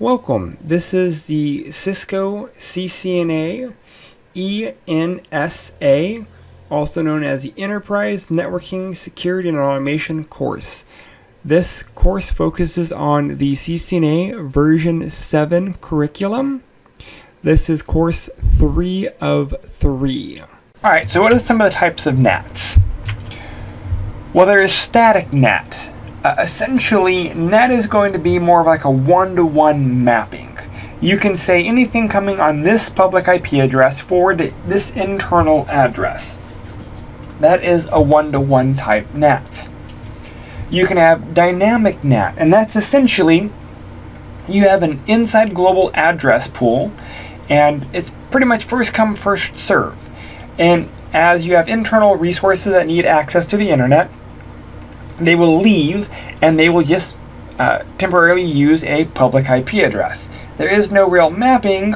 Welcome. This is the Cisco CCNA ENSA, also known as the Enterprise Networking Security and Automation course. This course focuses on the CCNA version 7 curriculum. This is course 3 of 3. Alright, so what are some of the types of NATs? Well, there is static NAT. Essentially, NAT is going to be more of like a one-to-one mapping. You can say anything coming on this public IP address forward to this internal address. That is a one-to-one type NAT. You can have dynamic NAT, and that's essentially you have an inside global address pool, and it's pretty much first come, first serve. And as you have internal resources that need access to the internet, they will leave and they will just temporarily use a public IP address. There is no real mapping,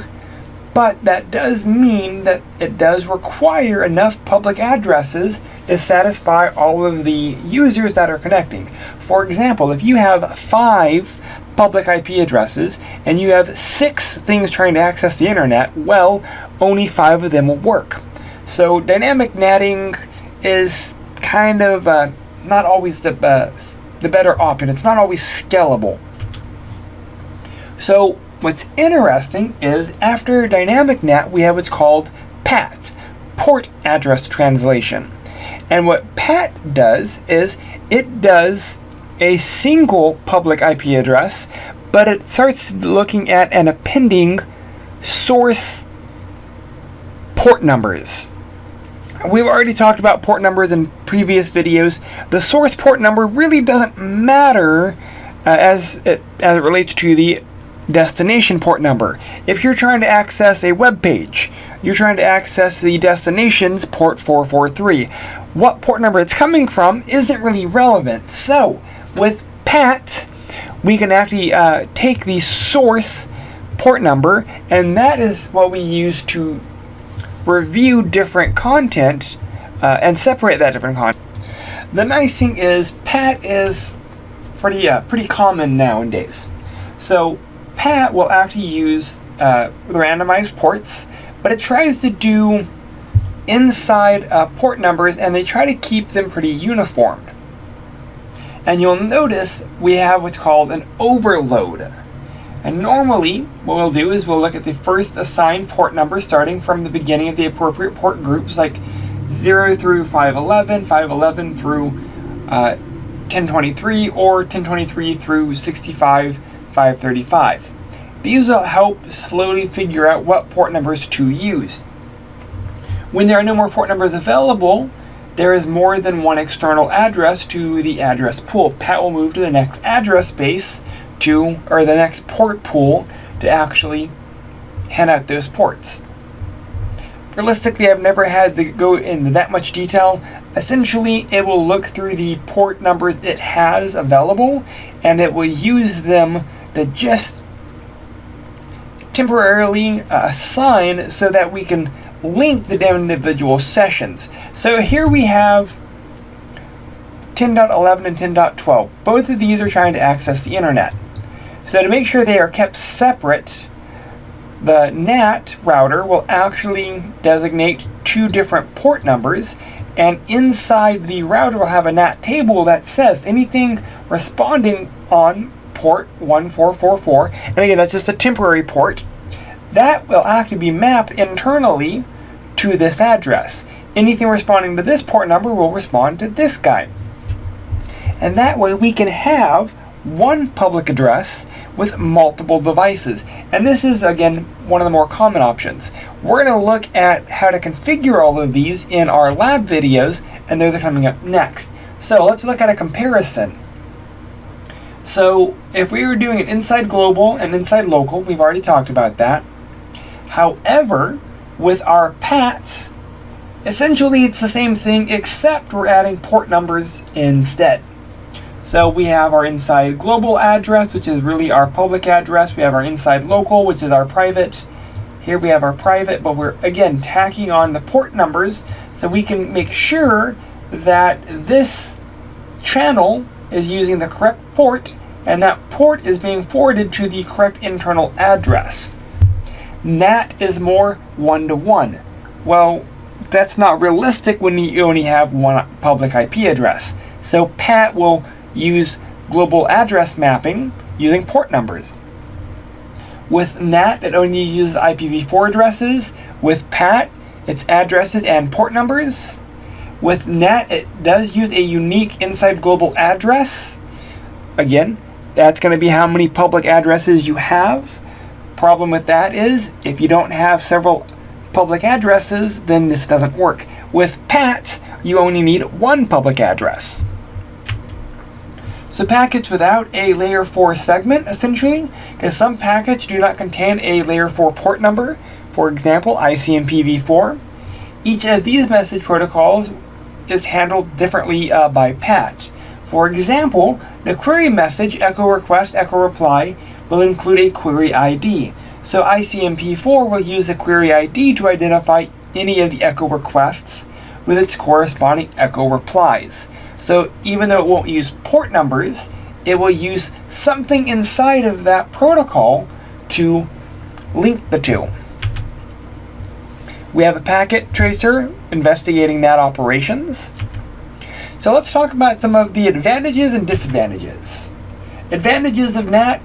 but that does mean that it does require enough public addresses to satisfy all of the users that are connecting. For example, if you have 5 public IP addresses and you have 6 things trying to access the internet, well, only 5 of them will work. So dynamic NATing is kind of not always the better option. It's not always scalable. So what's interesting is after dynamic NAT, we have what's called PAT, Port Address Translation. And what PAT does is it does a single public IP address, but it starts looking at and appending source port numbers. We've already talked about port numbers in previous videos. The source port number really doesn't matter as it relates to the destination port number. If you're trying to access a web page, you're trying to access the destination's port 443. What port number it's coming from isn't really relevant. So with PAT, we can actually take the source port number, and that is what we use to review different content and separate that different content. The nice thing is PAT is pretty common nowadays. So PAT will actually use randomized ports, but it tries to do inside port numbers, and they try to keep them pretty uniform. And you'll notice we have what's called an overload. And normally, what we'll do is we'll look at the first assigned port number starting from the beginning of the appropriate port groups, like 0 through 511, 511 through 1023, or 1023 through 65, 535. These will help slowly figure out what port numbers to use. When there are no more port numbers available, there is more than one external address to the address pool. PAT will move to the next address space or the next port pool to actually hand out those ports. Realistically, I've never had to go into that much detail. Essentially, it will look through the port numbers it has available, and it will use them to just temporarily assign so that we can link the individual sessions. So here we have 10.11 and 10.12. Both of these are trying to access the internet. So to make sure they are kept separate, the NAT router will actually designate 2 different port numbers, and inside the router will have a NAT table that says anything responding on port 1444, and again that's just a temporary port, that will actually be mapped internally to this address. Anything responding to this port number will respond to this guy. And that way we can have one public address with multiple devices. And this is, again, one of the more common options. We're going to look at how to configure all of these in our lab videos, and those are coming up next. So let's look at a comparison. So if we were doing an inside global and inside local, we've already talked about that. However, with our PATs, essentially it's the same thing, except we're adding port numbers instead. So we have our inside global address, which is really our public address. We have our inside local, which is our private. Here we have our private, but we're again tacking on the port numbers so we can make sure that this channel is using the correct port and that port is being forwarded to the correct internal address. NAT is more one-to-one. Well, that's not realistic when you only have one public IP address. So PAT will use global address mapping using port numbers. With NAT, it only uses IPv4 addresses. With PAT, it's addresses and port numbers. With NAT, it does use a unique inside global address. Again, that's going to be how many public addresses you have. Problem with that is, if you don't have several public addresses, then this doesn't work. With PAT, you only need one public address. So packets without a layer 4 segment, essentially, because some packets do not contain a layer 4 port number, for example, ICMPv4. Each of these message protocols is handled differently by PAT. For example, the query message, echo request, echo reply, will include a query ID. So ICMP4 will use the query ID to identify any of the echo requests with its corresponding echo replies. So even though it won't use port numbers, it will use something inside of that protocol to link the two. We have a packet tracer investigating NAT operations. So let's talk about some of the advantages and disadvantages. Advantages of NAT.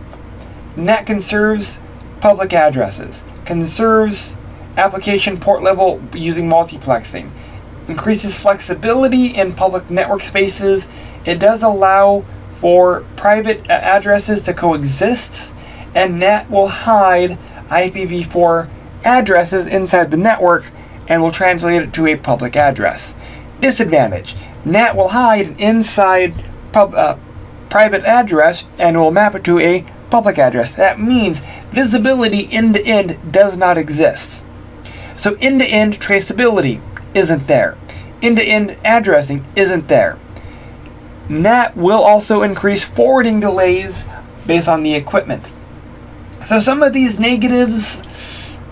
NAT conserves public addresses, conserves application port level using multiplexing, increases flexibility in public network spaces. It does allow for private addresses to coexist, and NAT will hide IPv4 addresses inside the network and will translate it to a public address. Disadvantage: NAT will hide an inside private address and will map it to a public address. That means visibility end-to-end does not exist. So end-to-end traceability isn't there. End-to-end addressing isn't there. NAT will also increase forwarding delays based on the equipment. So some of these negatives,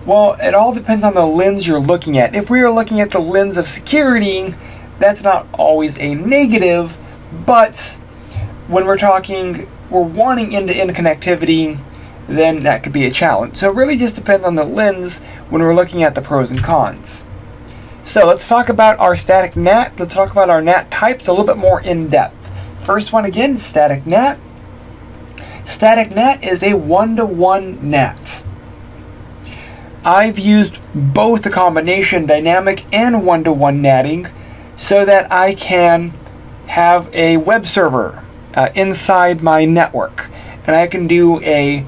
well, it all depends on the lens you're looking at. If we are looking at the lens of security, that's not always a negative, but when we're wanting end-to-end connectivity, then that could be a challenge. So it really just depends on the lens when we're looking at the pros and cons. So let's talk about our static NAT. Let's talk about our NAT types a little bit more in depth. First one again, static NAT. Static NAT is a one-to-one NAT. I've used both the combination dynamic and one-to-one NATing so that I can have a web server inside my network, and I can do a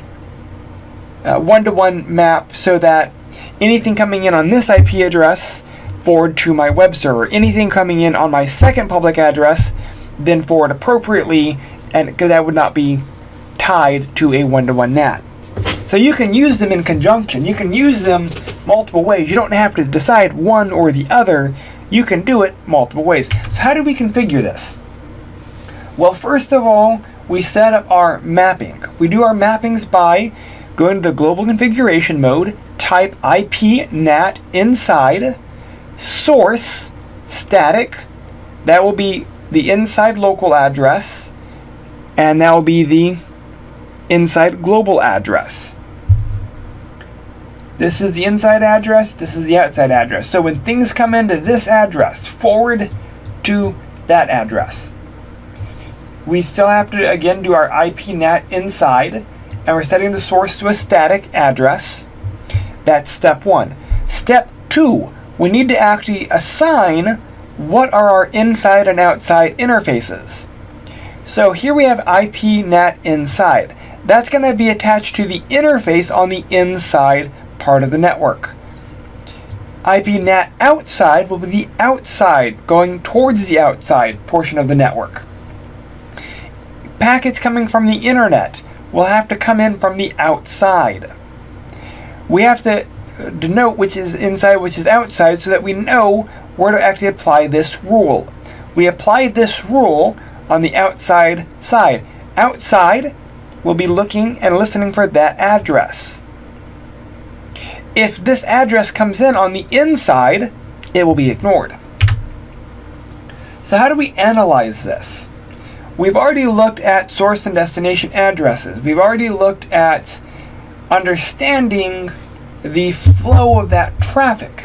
one-to-one map so that anything coming in on this IP address forward to my web server. Anything coming in on my second public address then forward appropriately, and because that would not be tied to a one-to-one NAT. So you can use them in conjunction. You can use them multiple ways. You don't have to decide one or the other. You can do it multiple ways. So how do we configure this? Well, first of all, we set up our mapping. We do our mappings by going to the global configuration mode, type IP NAT inside, source, static. That will be the inside local address, and that will be the inside global address. This is the inside address, this is the outside address. So when things come into this address, forward to that address. We still have to, again, do our IP NAT inside, and we're setting the source to a static address. That's step one. Step two, we need to actually assign what are our inside and outside interfaces. So here we have IP NAT inside. That's going to be attached to the interface on the inside part of the network. IP NAT outside will be the outside, going towards the outside portion of the network. Packets coming from the internet will have to come in from the outside. We have to denote which is inside, which is outside, so that we know where to actually apply this rule. We apply this rule on the outside side. Outside will be looking and listening for that address. If this address comes in on the inside, it will be ignored. So how do we analyze this? we've already looked at source and destination addresses. We've already looked at understanding the flow of that traffic.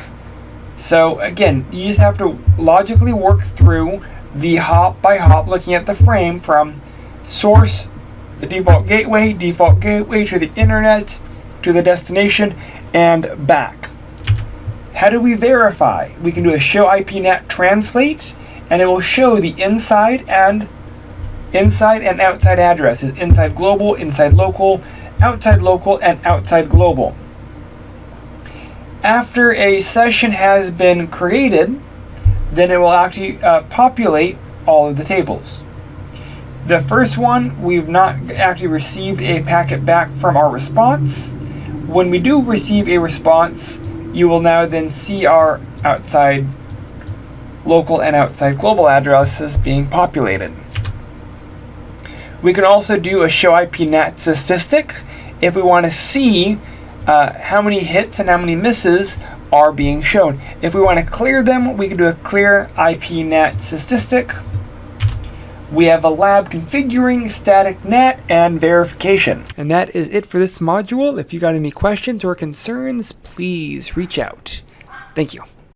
So again, you just have to logically work through the hop by hop, looking at the frame from source, the default gateway to the internet, to the destination, and back. How do we verify? We can do a show IPNAT translate, and it will show the inside and outside addresses. Inside global, inside local, and outside global. After a session has been created, then it will actually populate all of the tables. The first one, we've not actually received a packet back from our response. When we do receive a response, you will now then see our outside local and outside global addresses being populated. We can also do a show IPNAT statistic if we want to see how many hits and how many misses are being shown. If we want to clear them, we can do a clear IPNAT statistic. We have a lab configuring static NAT and verification. And that is it for this module. If you got any questions or concerns, please reach out. Thank you.